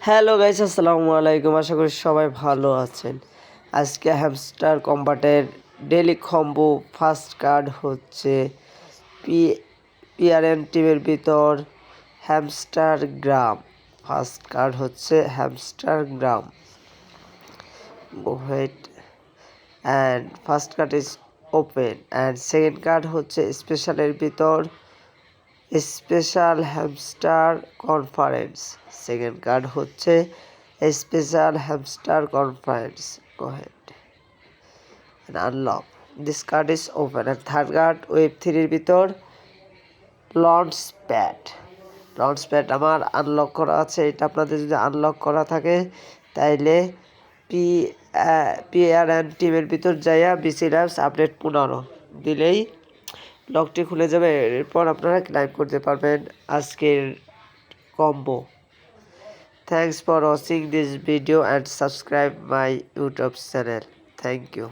Hello guys, আসসালামু আলাইকুম। আশা করি সবাই ভালো আছেন। আজকে হ্যামস্টার কম্বাটের ডেলি কম্বো ফার্স্ট কার্ড হচ্ছে পিআরএন টিমের ভিতর হ্যামস্টার গ্রাম। ফার্স্ট কার্ড হচ্ছে hamster gram. Wait and first card is open and second card হচ্ছে স্পেশালের ভিতর special hamster conference. Second card হচ্ছে special hamster conference. Go head and unlock. This card is open. And third card web 3-র ভিতর launch pad আমার unlock করা আছে। এটা আপনাদের যদি আনলক করা থাকে তাইলে পিআরএন টিমের ভিতর যাইয়া বিসি ল্যাবস আপডেট 15 দিলেই লকটি খুলে যাবে। এরপর আপনারা ক্লাইম করতে পারবেন আজকের combo. Thanks for watching this video and subscribe my YouTube channel. Thank you.